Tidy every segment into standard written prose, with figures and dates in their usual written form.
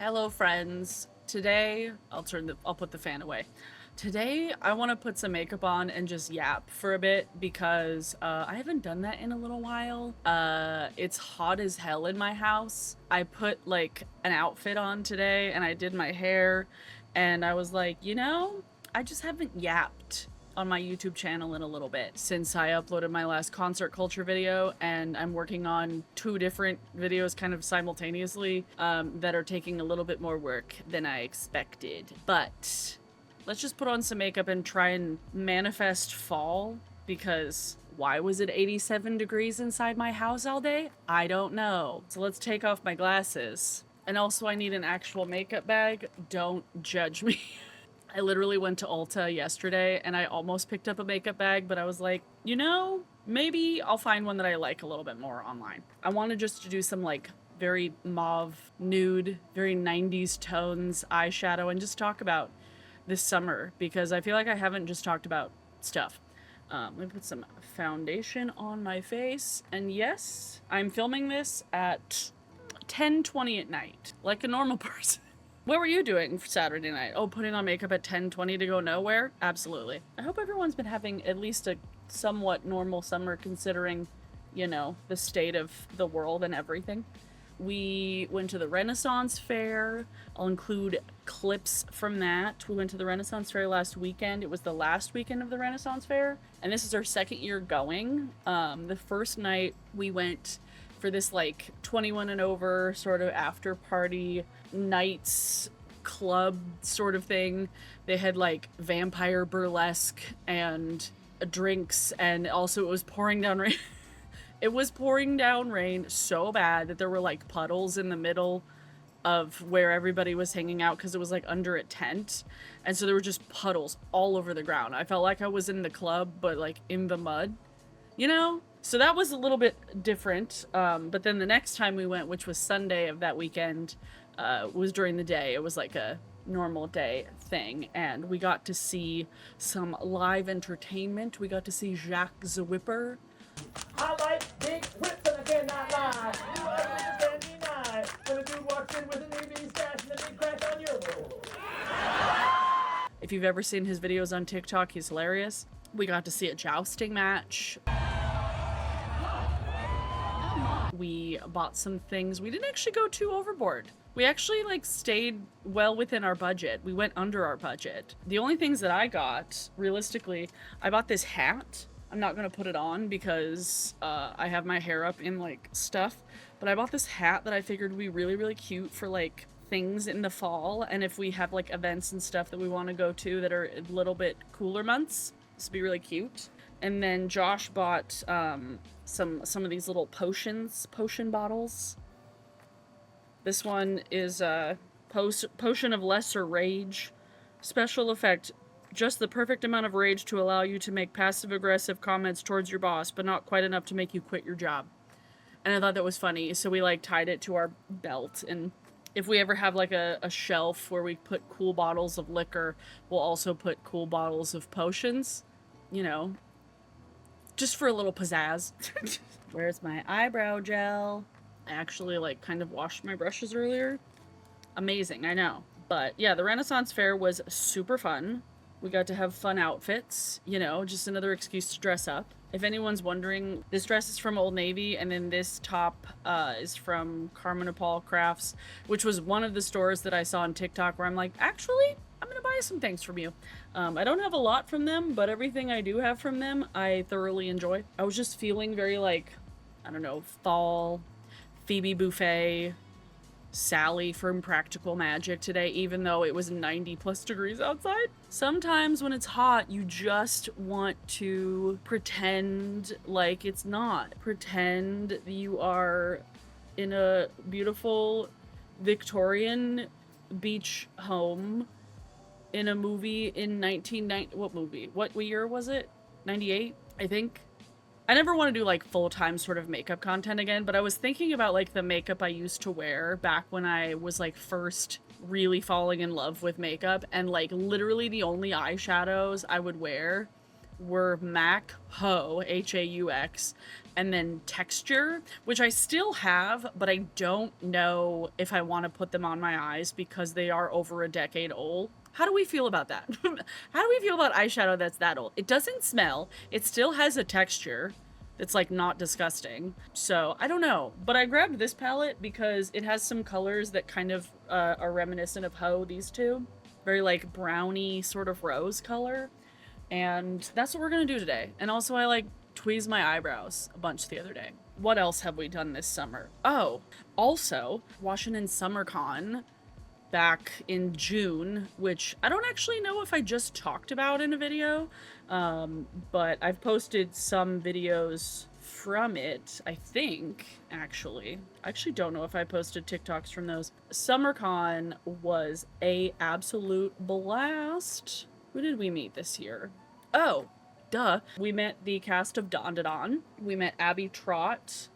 Hello friends. Today, I'll put the fan away. Today, I want to put some makeup on and just yap for a bit because I haven't done that in a little while. It's hot as hell in my house. I put like an outfit on today and I did my hair and I was like, I just haven't yapped on my YouTube channel in a little bit since I uploaded my last concert culture video, and I'm working on two different videos kind of simultaneously that are taking a little bit more work than I expected. But let's just put on some makeup and try and manifest fall, because why was it 87 degrees inside my house all day? I don't know. So let's take off my glasses. And also I need an actual makeup bag. Don't judge me. I literally went to Ulta yesterday and I almost picked up a makeup bag, but I was like, maybe I'll find one that I like a little bit more online. I wanted just to do some like very mauve, nude, very 90s tones eyeshadow and just talk about this summer, because I feel like I haven't just talked about stuff. Let me put some foundation on my face. And yes, I'm filming this at 10:20 at night, like a normal person. What were you doing for Saturday night? Oh, putting on makeup at 10:20 to go nowhere? Absolutely. I hope everyone's been having at least a somewhat normal summer, considering, the state of the world and everything. We went to the Renaissance Fair. I'll include clips from that. We went to the Renaissance Fair last weekend. It was the last weekend of the Renaissance Fair, and this is our second year going. The first night we went for this like 21 and over sort of after party nights club sort of thing. They had like vampire burlesque and drinks, and also it was pouring down rain. It was pouring down rain so bad that there were like puddles in the middle of where everybody was hanging out, because it was like under a tent, and so there were just puddles all over the ground. I felt like I was in the club but like in the mud, so that was a little bit different. But then the next time we went, which was Sunday of that weekend, was during the day. It was like a normal day thing, and we got to see some live entertainment. We got to see Jacques the Whipper. I like big whips and I cannot lie. You are with a candy night. When a dude walks in with an EV stash and a big crash on your roll. If you've ever seen his videos on TikTok, he's hilarious. We got to see a jousting match. We bought some things. We didn't actually go too overboard. We actually like stayed well within our budget. We went under our budget. The only things that I got, realistically, I bought this hat. I'm not gonna put it on because I have my hair up in like stuff, but I bought this hat that I figured would be really, really cute for like things in the fall, and if we have like events and stuff that we want to go to that are a little bit cooler months, this would be really cute. And then Josh bought some of these little potion bottles. This one is a potion of lesser rage. Special effect, just the perfect amount of rage to allow you to make passive-aggressive comments towards your boss, but not quite enough to make you quit your job. And I thought that was funny, so we like tied it to our belt, and if we ever have like a shelf where we put cool bottles of liquor, we'll also put cool bottles of potions, just for a little pizzazz. Where's my eyebrow gel? I actually like kind of washed my brushes earlier. Amazing, I know. But yeah, the Renaissance Fair was super fun. We got to have fun outfits, just another excuse to dress up. If anyone's wondering, this dress is from Old Navy, and then this top is from Carmen and Paul Crafts, which was one of the stores that I saw on TikTok where I'm like, actually, I'm gonna buy some things from you. I don't have a lot from them, but everything I do have from them, I thoroughly enjoy. I was just feeling very like, I don't know, fall, Phoebe Buffet, Sally from Practical Magic today, even though it was 90 plus degrees outside. Sometimes when it's hot, you just want to pretend like it's not. Pretend you are in a beautiful Victorian beach home in a movie in 1990. What movie? What year was it? 98, I think. I never want to do like full-time sort of makeup content again, but I was thinking about like the makeup I used to wear back when I was like first really falling in love with makeup, and like literally the only eyeshadows I would wear were MAC Haux, H-A-U-X, and then texture, which I still have, but I don't know if I want to put them on my eyes because they are over a decade old. How do we feel about that? How do we feel about eyeshadow that's that old? It doesn't smell. It still has a texture. It's like not disgusting. So I don't know, but I grabbed this palette because it has some colors that kind of are reminiscent of Ho, these two. Very like browny sort of rose color. And that's what we're gonna do today. And also I like tweezed my eyebrows a bunch the other day. What else have we done this summer? Oh, also Washington SummerCon back in June, which I don't actually know if I just talked about in a video, but I've posted some videos from it, I think, actually. I actually don't know if I posted TikToks from those. SummerCon was a absolute blast. Who did we meet this year? Oh, duh. We met the cast of Don Da Don. We met Abby Trott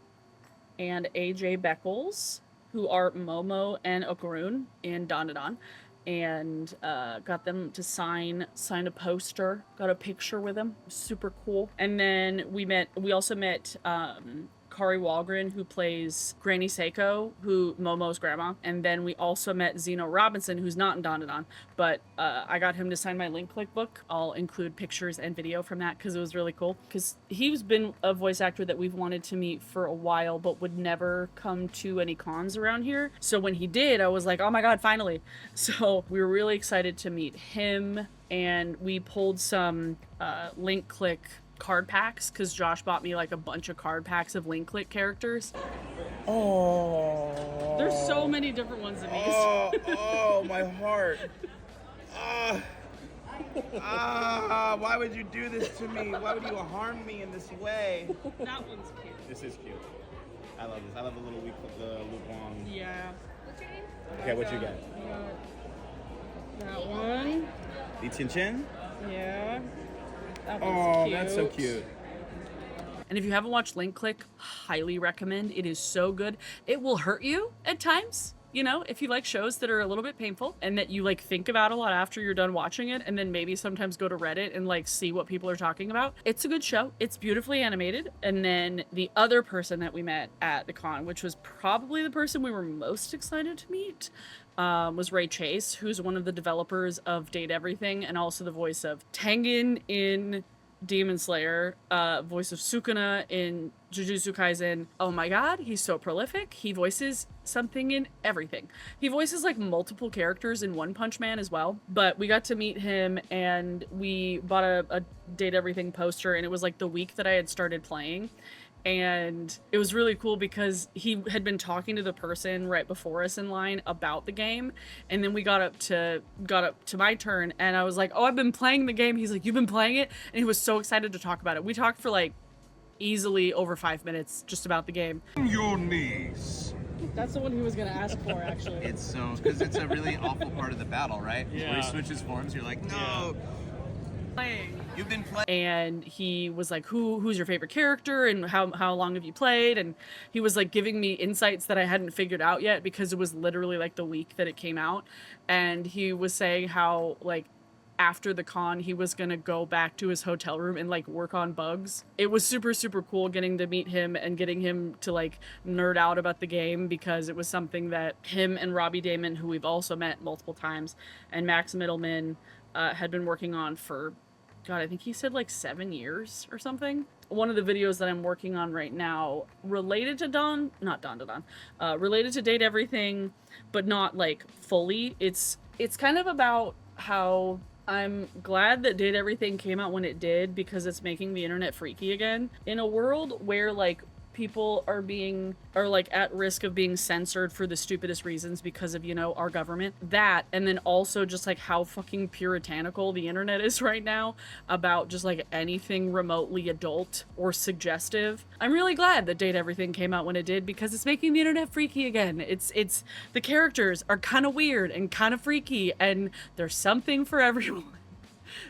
and AJ Beckles, who are Momo and Okarun in Don Da Don, and got them to sign a poster, got a picture with them, super cool. And then we also met Kari Walgren, who plays Granny Seiko, who Momo's grandma. And then we also met Zeno Robinson, who's not in Don Da Don, but I got him to sign my Link Click book. I'll include pictures and video from that because it was really cool. Because he's been a voice actor that we've wanted to meet for a while, but would never come to any cons around here. So when he did, I was like, oh my god, finally. So we were really excited to meet him, and we pulled some Link Click card packs because Josh bought me like a bunch of card packs of Link Click characters. Oh. There's so many different ones of these. Oh, my heart. Why would you do this to me? Why would you harm me in this way? That one's cute. This is cute. I love this. I love the little loop on. Yeah. Okay, what you got? That one. The Chin Chin? Yeah. That one's cute. That's so cute. And if you haven't watched Link Click, highly recommend. It is so good. It will hurt you at times, you know, if you like shows that are a little bit painful and that you like think about a lot after you're done watching it, and then maybe sometimes go to Reddit and like see what people are talking about. It's a good show. It's beautifully animated. And then the other person that we met at the con, which was probably the person we were most excited to meet, was Ray Chase, who's one of the developers of Date Everything and also the voice of Tengen in Demon Slayer, voice of Sukuna in Jujutsu Kaisen. Oh my god, he's so prolific. He voices something in everything. He voices like multiple characters in One Punch Man as well. But we got to meet him and we bought a Date Everything poster, and it was like the week that I had started playing. And it was really cool because he had been talking to the person right before us in line about the game, and then we got up to my turn, and I was like, oh, I've been playing the game. He's like, you've been playing it? And he was so excited to talk about it. We talked for like easily over 5 minutes just about the game. Your knees. That's the one he was gonna ask for, actually. It's so, because it's a really awful part of the battle, right? Yeah. Where he switches forms, you're like, no. Playing. You've been playing. And he was like, who's your favorite character and how long have you played? And he was like giving me insights that I hadn't figured out yet because it was literally like the week that it came out. And he was saying how like after the con he was gonna go back to his hotel room and like work on bugs. It was super, super cool getting to meet him and getting him to like nerd out about the game, because it was something that him and Robbie Damon, who we've also met multiple times, and Max Middleman had been working on for, God, I think he said like 7 years or something. One of the videos that I'm working on right now related to related to Date Everything, but not like fully. It's kind of about how I'm glad that Date Everything came out when it did, because it's making the internet freaky again. In a world where like people are like at risk of being censored for the stupidest reasons because of, you know, our government. That, and then also just like how fucking puritanical the internet is right now about just like anything remotely adult or suggestive. I'm really glad that Date Everything came out when it did, because it's making the internet freaky again. It's the characters are kind of weird and kind of freaky, and there's something for everyone.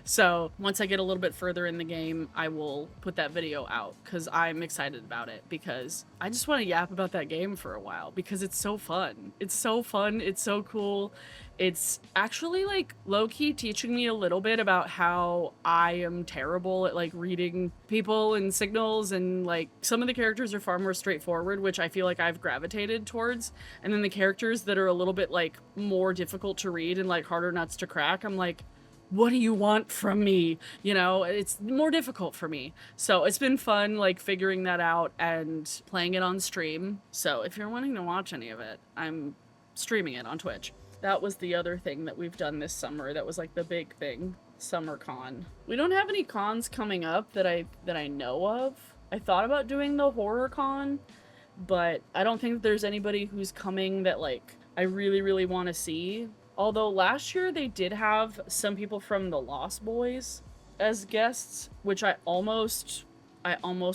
So once I get a little bit further in the game, I will put that video out because I'm excited about it, because I just want to yap about that game for a while because it's so fun. It's so fun. It's so cool. It's actually like low-key teaching me a little bit about how I am terrible at like reading people and signals, and like some of the characters are far more straightforward, which I feel like I've gravitated towards. And then the characters that are a little bit like more difficult to read and like harder nuts to crack, I'm like, what do you want from me? You know, it's more difficult for me. So it's been fun like figuring that out and playing it on stream. So if you're wanting to watch any of it, I'm streaming it on Twitch. That was the other thing that we've done this summer. That was like the big thing, summer con. We don't have any cons coming up that I know of. I thought about doing the horror con, but I don't think there's anybody who's coming that like I really want to see. Although last year they did have some people from the Lost Boys as guests, which I almost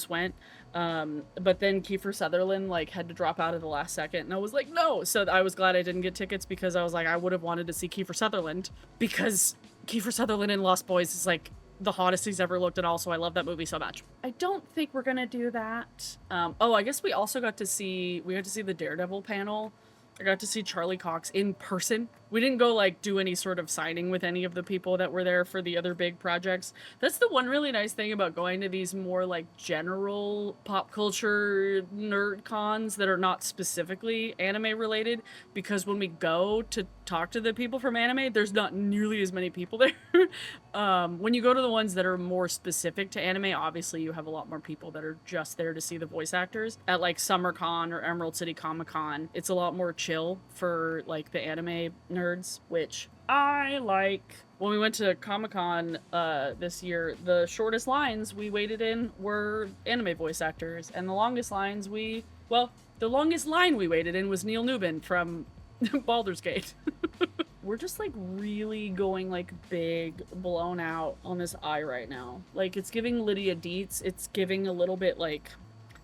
went. But then Kiefer Sutherland like had to drop out at the last second, and I was like, no. So I was glad I didn't get tickets, because I was like, I would have wanted to see Kiefer Sutherland, because Kiefer Sutherland in Lost Boys is like the hottest he's ever looked, and also I love that movie so much. I don't think we're gonna do that. Oh, I guess we also got to see the Daredevil panel. I got to see Charlie Cox in person. We didn't go like do any sort of signing with any of the people that were there for the other big projects. That's the one really nice thing about going to these more like general pop culture nerd cons that are not specifically anime related, because when we go to talk to the people from anime, there's not nearly as many people there. When you go to the ones that are more specific to anime, obviously you have a lot more people that are just there to see the voice actors. At like SummerCon or Emerald City Comic Con, it's a lot more chill for like the anime nerds, which I like. When we went to Comic-Con this year, the shortest lines we waited in were anime voice actors, and the longest line we waited in was Neil Newman from Baldur's Gate. We're just like really going like big, blown out on this eye right now. Like it's giving Lydia Dietz, it's giving a little bit like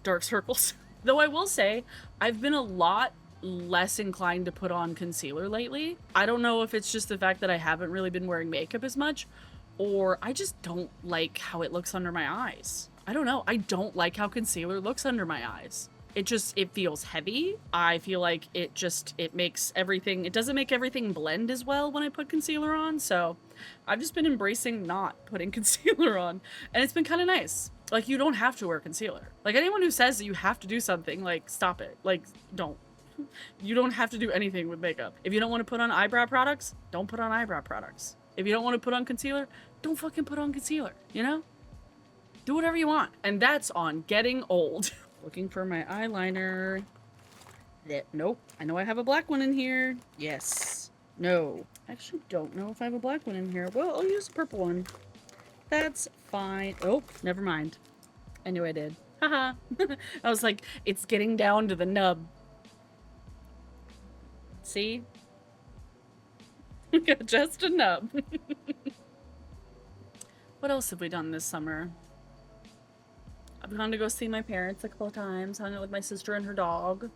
dark circles. Though I will say, I've been a lot less inclined to put on concealer lately. I don't know if it's just the fact that I haven't really been wearing makeup as much, or I just don't like how it looks under my eyes. I don't know. I don't like how concealer looks under my eyes. It feels heavy. I feel like it doesn't make everything blend as well when I put concealer on. So I've just been embracing not putting concealer on, and it's been kind of nice. Like, you don't have to wear concealer. Like, anyone who says that you have to do something, like, stop it. Like, don't. You don't have to do anything with makeup. If you don't want to put on eyebrow products, don't put on eyebrow products. If you don't want to put on concealer, don't fucking put on concealer, you know? Do whatever you want. And that's on getting old. Looking for my eyeliner. Nope. I know I have a black one in here. Yes. No. I actually don't know if I have a black one in here. Well, I'll use a purple one. That's fine. Oh, never mind. I knew I did. Haha. I was like, it's getting down to the nub. See? Got just a nub. What else have we done this summer? I've gone to go see my parents a couple of times, hung out with my sister and her dog.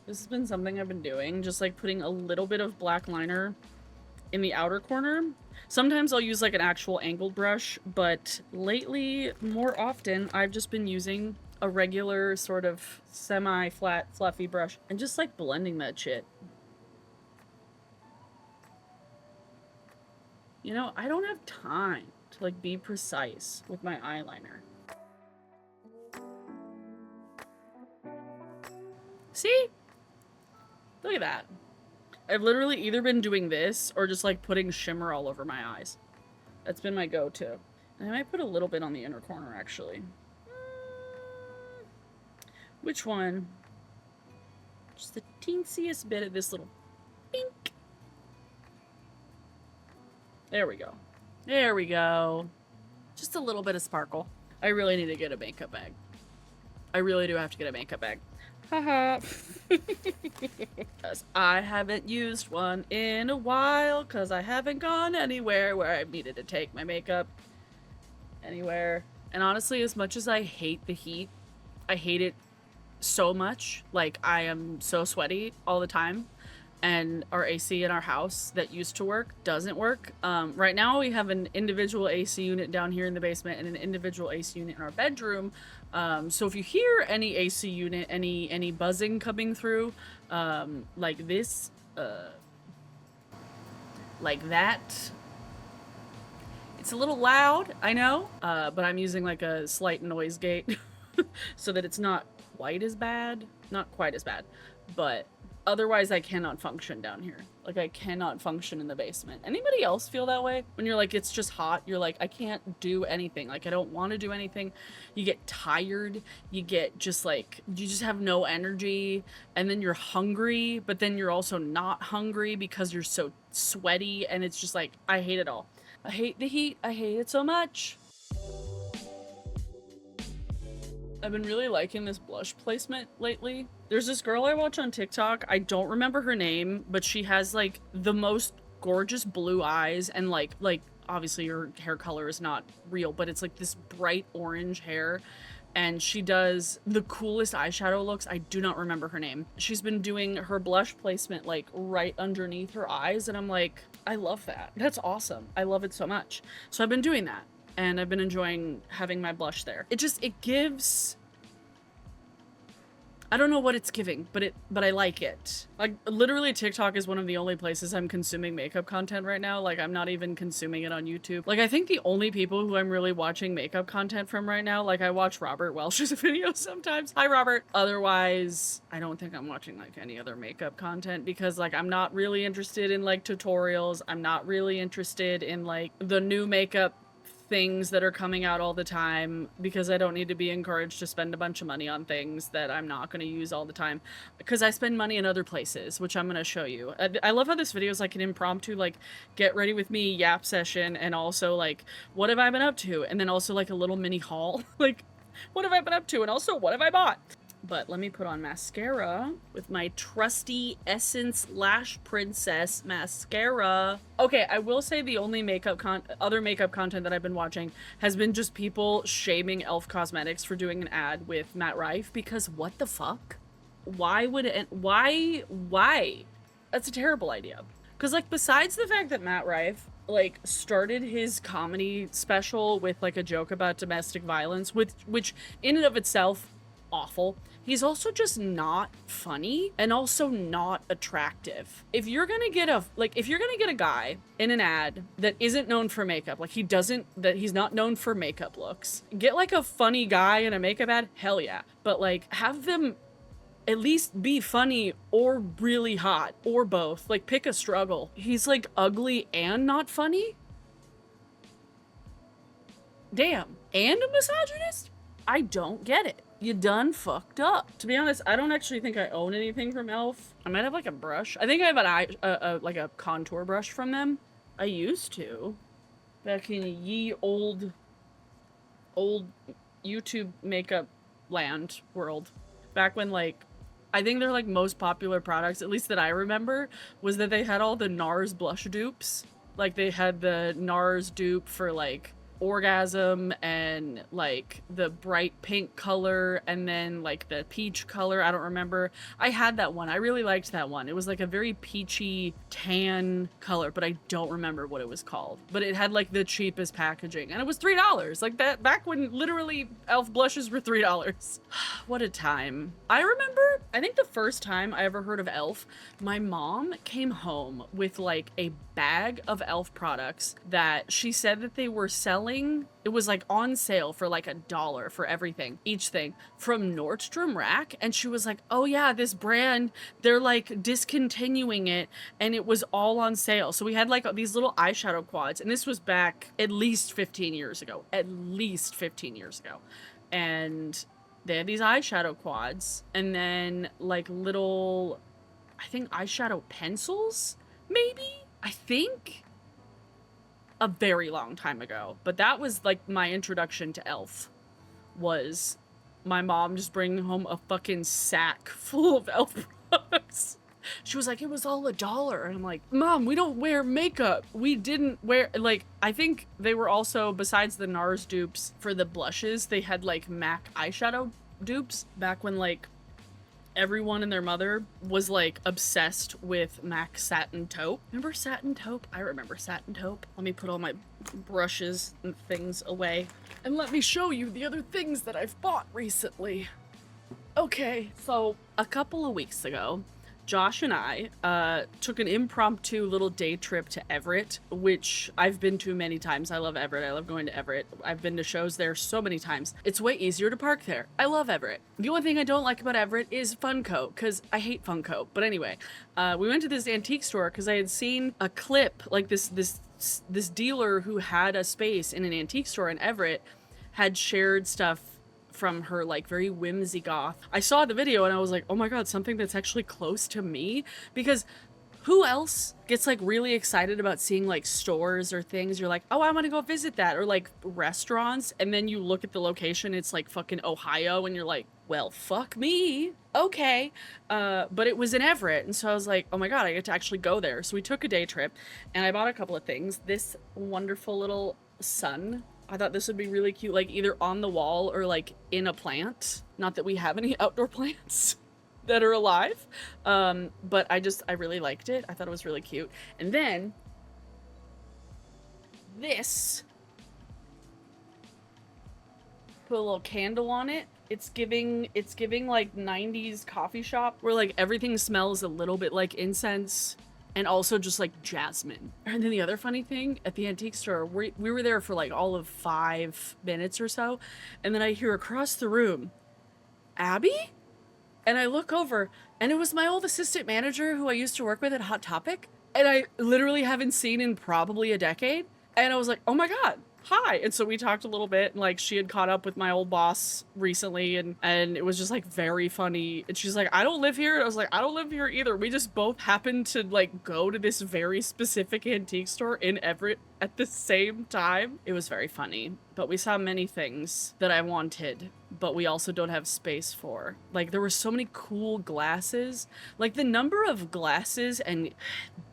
This has been something I've been doing, just like putting a little bit of black liner in the outer corner. Sometimes I'll use like an actual angled brush, but lately, more often, I've just been using a regular sort of semi-flat fluffy brush and just like blending that shit. You know, I don't have time to like be precise with my eyeliner. See? Look at that. I've literally either been doing this or just like putting shimmer all over my eyes. That's been my go-to. And I might put a little bit on the inner corner actually. Which one? Just the teensiest bit of this little pink. There we go. There we go. Just a little bit of sparkle. I really need to get a makeup bag. I really do have to get a makeup bag. Haha. I haven't used one in a while because I haven't gone anywhere where I've needed to take my makeup anywhere. And honestly, as much as I hate the heat, I hate it so much. Like, I am so sweaty all the time. and our AC in our house that used to work doesn't work. Right now we have an individual AC unit down here in the basement and an individual AC unit in our bedroom. So if you hear any AC unit, any buzzing coming through, like this, like that, it's a little loud, I know, but I'm using like a slight noise gate so that it's not quite as bad. Not quite as bad, but otherwise I cannot function down here. Like I cannot function in the basement. Anybody else feel that way? When you're like, it's just hot, you're like, I can't do anything. Like I don't want to do anything. You get tired. You get just like, you just have no energy. And then you're hungry, but then you're also not hungry because you're so sweaty. And it's just like, I hate it all. I hate the heat. I hate it so much. I've been really liking this blush placement lately. There's this girl I watch on TikTok. I don't remember her name, but she has like the most gorgeous blue eyes and like obviously her hair color is not real, but it's like this bright orange hair. And she does the coolest eyeshadow looks. I do not remember her name. She's been doing her blush placement like right underneath her eyes. And I'm like, I love that. That's awesome. I love it so much. So I've been doing that. And I've been enjoying having my blush there. It gives, I don't know what it's giving, but I like it. Like literally TikTok is one of the only places I'm consuming makeup content right now. Like I'm not even consuming it on YouTube. Like I think the only people who I'm really watching makeup content from right now, like I watch Robert Welch's videos sometimes. Hi Robert. Otherwise, I don't think I'm watching like any other makeup content because like I'm not really interested in like tutorials. I'm not really interested in like the new makeup things that are coming out all the time because I don't need to be encouraged to spend a bunch of money on things that I'm not going to use all the time because I spend money in other places, which I'm going to show you. I love how this video is like an impromptu like get ready with me yap session and also like what have I been up to and then also like a little mini haul like what have I been up to and also what have I bought. But let me put on mascara with my trusty Essence Lash Princess mascara. Okay, I will say the only other makeup content that I've been watching has been just people shaming E.L.F. Cosmetics for doing an ad with Matt Rife because what the fuck? Why would it? Why? That's a terrible idea. Because like besides the fact that Matt Rife like started his comedy special with like a joke about domestic violence, which in and of itself awful. He's also just not funny and also not attractive. If you're gonna get a guy in an ad that isn't known for makeup, like he's not known for makeup looks, get like a funny guy in a makeup ad, hell yeah. But like have them at least be funny or really hot or both. Like pick a struggle. He's like ugly and not funny? Damn. And a misogynist? I don't get it. You done fucked up. To be honest, I don't actually think I own anything from E.L.F. I might have like a brush. I think I have like a contour brush from them. I used to. Back in ye old YouTube makeup land world. Back when like, I think their like most popular products, at least that I remember, was that they had all the NARS blush dupes. Like they had the NARS dupe for like orgasm and like the bright pink color and then like the peach color. I don't remember. I had that one. I really liked that one. It was like a very peachy tan color, but I don't remember what it was called. But it had like the cheapest packaging and it was $3. Like that back when literally E.L.F. blushes were $3. What a time. I remember, I think the first time I ever heard of E.L.F., my mom came home with like a bag of E.L.F. products that she said that they were selling. It was like on sale for like $1 for everything, each thing from Nordstrom Rack. And she was like, oh yeah, this brand, they're like discontinuing it and it was all on sale. So we had like these little eyeshadow quads and this was back at least 15 years ago, And they had these eyeshadow quads and then like little, I think eyeshadow pencils, maybe, I think. A very long time ago, but that was like my introduction to E.L.F. was my mom just bringing home a fucking sack full of E.L.F. products. She was like, it was all $1. And I'm like, Mom, we don't wear makeup. We didn't wear, like, I think they were also, besides the NARS dupes for the blushes, they had like MAC eyeshadow dupes back when like everyone and their mother was like obsessed with MAC Satin Taupe. Remember Satin Taupe? I remember Satin Taupe. Let me put all my brushes and things away. And let me show you the other things that I've bought recently. Okay, so a couple of weeks ago, Josh and I took an impromptu little day trip to Everett, which I've been to many times. I love Everett. I love going to Everett. I've been to shows there so many times. It's way easier to park there. I love Everett. The only thing I don't like about Everett is Funko, because I hate Funko. But anyway, we went to this antique store because I had seen a clip, like this dealer who had a space in an antique store in Everett had shared stuff from her like very whimsy goth. I saw the video and I was like, oh my god, something that's actually close to me, because who else gets like really excited about seeing like stores or things? You're like, oh, I want to go visit that, or like restaurants, and then you look at the location, it's like fucking Ohio, and you're like, well, fuck me. Okay. But it was in Everett, and so I was like, oh my god, I get to actually go there. So we took a day trip and I bought a couple of things. This wonderful little sun, I thought this would be really cute, like either on the wall or like in a plant. Not that we have any outdoor plants that are alive. But I really liked it. I thought it was really cute. And then this, put a little candle on it. It's giving like 90s coffee shop where like everything smells a little bit like incense. And also just like jasmine. And then the other funny thing, at the antique store, we were there for like all of 5 minutes or so. And then I hear across the room, Abby? And I look over and it was my old assistant manager who I used to work with at Hot Topic. And I literally haven't seen in probably a decade. And I was like, oh my god, hi. And so we talked a little bit, and like she had caught up with my old boss recently, and it was just like very funny. And she's like, I don't live here. And I was like, I don't live here either. We just both happened to like go to this very specific antique store in Everett at the same time. It was very funny. But we saw many things that I wanted, but we also don't have space for. Like there were so many cool glasses. Like the number of glasses and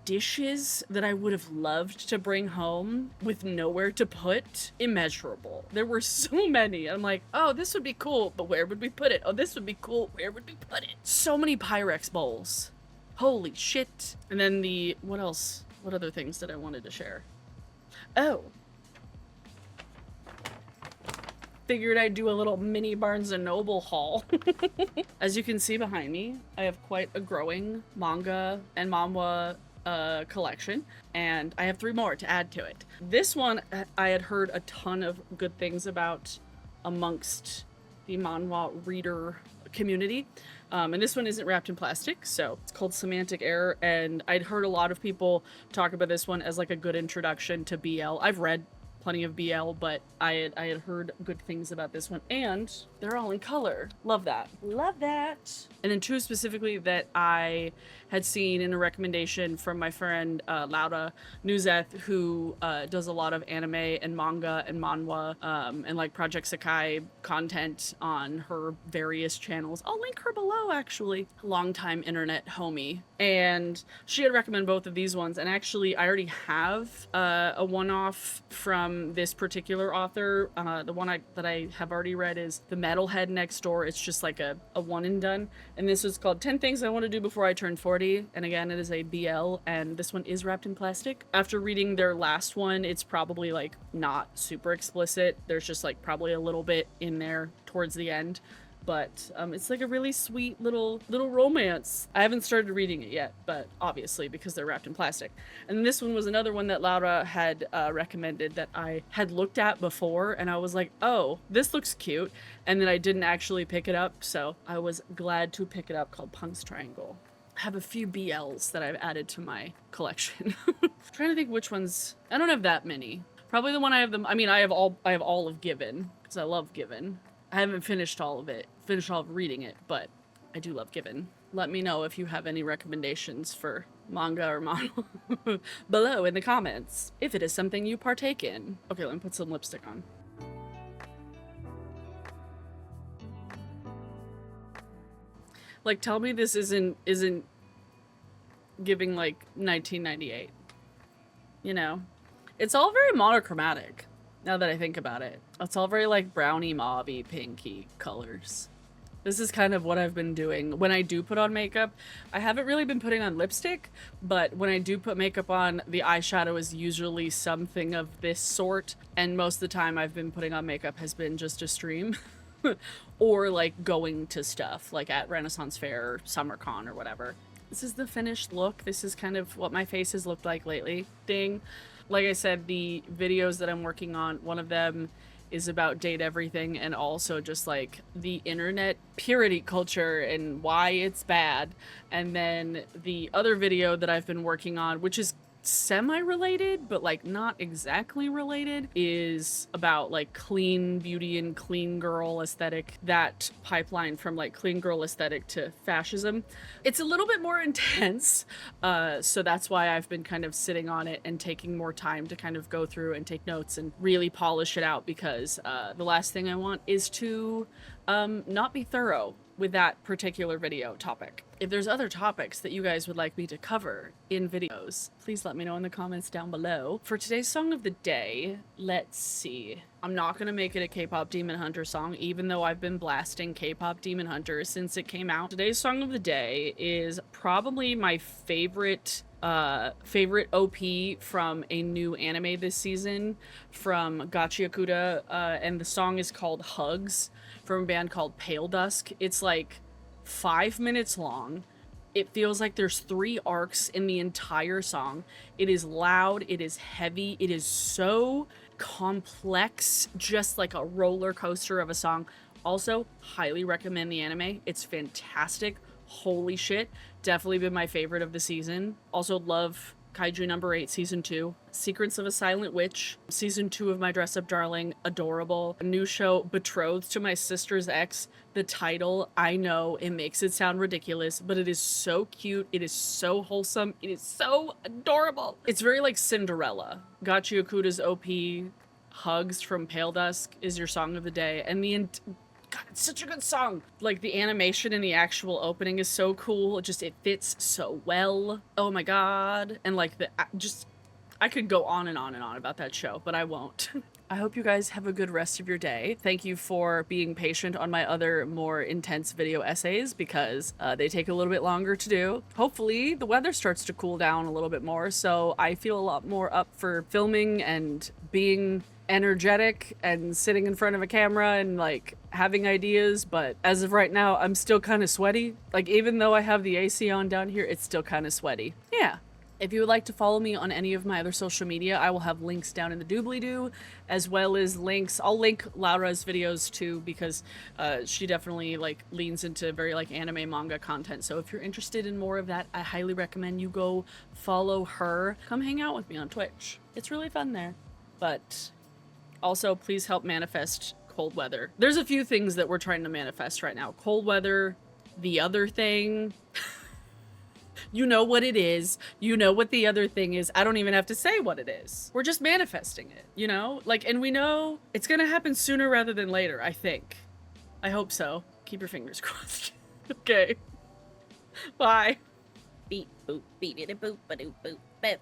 dishes that I would have loved to bring home with nowhere to put, immeasurable. There were so many. I'm like, oh, this would be cool, but where would we put it? Oh, this would be cool, where would we put it? So many Pyrex bowls. Holy shit. And then what else? What other things did I wanted to share? Oh. Figured I'd do a little mini Barnes & Noble haul. As you can see behind me, I have quite a growing manga and manhwa collection, and I have 3 more to add to it. This one I had heard a ton of good things about amongst the manhwa reader community, and this one isn't wrapped in plastic, so it's called Semantic Error, and I'd heard a lot of people talk about this one as like a good introduction to BL. I've read plenty of BL, but I had heard good things about this one, and they're all in color. Love that. Love that. And then 2 specifically that I had seen in a recommendation from my friend Laura Nuzeth, who does a lot of anime and manga and manhwa and like Project Sekai content on her various channels. I'll link her below, actually. Longtime internet homie. And she had recommended both of these ones, and actually I already have a one-off from this particular author. The one that I have already read is The Metalhead Next Door. It's just like a one and done, and this is called 10 Things I Want to Do Before I Turn 40, and again it is a BL, and this one is wrapped in plastic. After reading their last one, it's probably like not super explicit. There's just like probably a little bit in there towards the end, but it's like a really sweet little romance. I haven't started reading it yet, but obviously because they're wrapped in plastic. And this one was another one that Laura had recommended that I had looked at before, and I was like, oh, this looks cute, and then I didn't actually pick it up, so I was glad to pick it up, called Punk's Triangle. I have a few BLs that I've added to my collection. I'm trying to think which ones. I don't have that many. Probably the one I have I have all of Given, because I love Given. I haven't finished all of reading it, but I do love Given. Let me know if you have any recommendations for manga or manhwa below in the comments, if it is something you partake in. Okay, let me put some lipstick on. Like, tell me this isn't giving like 1998. You know? It's all very monochromatic, now that I think about it. It's all very like brownie, mauvey, pinky colors. This is kind of what I've been doing. When I do put on makeup, I haven't really been putting on lipstick, but when I do put makeup on, the eyeshadow is usually something of this sort, and most of the time I've been putting on makeup has been just to stream. Or like going to stuff like at Renaissance Fair or SummerCon or whatever. This is the finished look. This is kind of what my face has looked like lately. Ding. Like I said, the videos that I'm working on, one of them is about date everything and also just like the internet purity culture and why it's bad. And then the other video that I've been working on, which is semi-related but like not exactly related, is about like clean beauty and clean girl aesthetic, that pipeline from like clean girl aesthetic to fascism. It's a little bit more intense, so that's why I've been kind of sitting on it and taking more time to kind of go through and take notes and really polish it out, because the last thing I want is to not be thorough with that particular video topic. If there's other topics that you guys would like me to cover in videos, please let me know in the comments down below. For today's song of the day, let's see. I'm not gonna make it a K-pop Demon Hunter song, even though I've been blasting K-pop Demon Hunter since it came out. Today's song of the day is probably my favorite OP from a new anime this season, from Gachiakuda, and the song is called Hugs, from a band called Paledusk. It's like 5 minutes long. It feels like there's 3 arcs in the entire song. It is loud, it is heavy, it is so complex, just like a roller coaster of a song. Also, highly recommend the anime. It's fantastic. Holy shit. Definitely been my favorite of the season. Also love Kaiju number 8 season 2. Secrets of a Silent Witch season 2 of My Dress Up Darling, adorable. A new show, Betrothed to My Sister's Ex. The title, I know it makes it sound ridiculous, but it is so cute, it is so wholesome, it is so adorable. It's very like Cinderella. Gachiakuda's OP, Hugs from Pale Dusk, is your song of the day, and God, it's such a good song. Like, the animation in the actual opening is so cool. It fits so well. Oh my god. And like I could go on and on and on about that show, but I won't. I hope you guys have a good rest of your day. Thank you for being patient on my other more intense video essays, because they take a little bit longer to do. Hopefully the weather starts to cool down a little bit more, so I feel a lot more up for filming and being energetic and sitting in front of a camera and like having ideas. But as of right now, I'm still kind of sweaty. Like, even though I have the AC on down here, it's still kind of sweaty. Yeah. If you would like to follow me on any of my other social media, I will have links down in the doobly-doo, as well as links. I'll link Laura's videos too, because she definitely like leans into very like anime manga content. So if you're interested in more of that, I highly recommend you go follow her. Come hang out with me on Twitch. It's really fun there. But also, please help manifest cold weather. There's a few things that we're trying to manifest right now. Cold weather, the other thing. You know what it is. You know what the other thing is. I don't even have to say what it is. We're just manifesting it, you know? Like, and we know it's gonna happen sooner rather than later, I think. I hope so. Keep your fingers crossed. Okay. Bye. Beep boop beep it boop ba doop boop boop.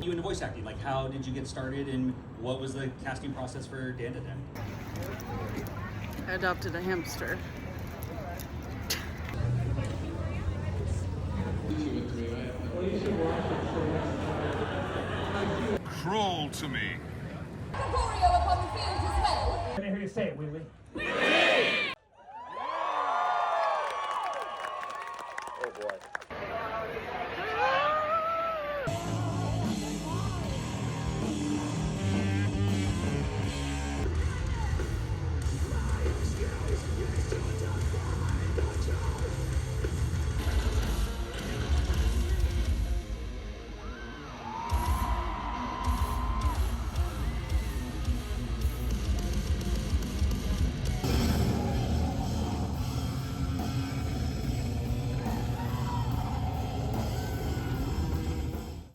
You into voice acting, like how did you get started and what was the casting process for Danda then? I adopted a hamster. Crawl to me. Corporeal upon the field as well. Let me hear you say it, Wee-wee. Oh boy.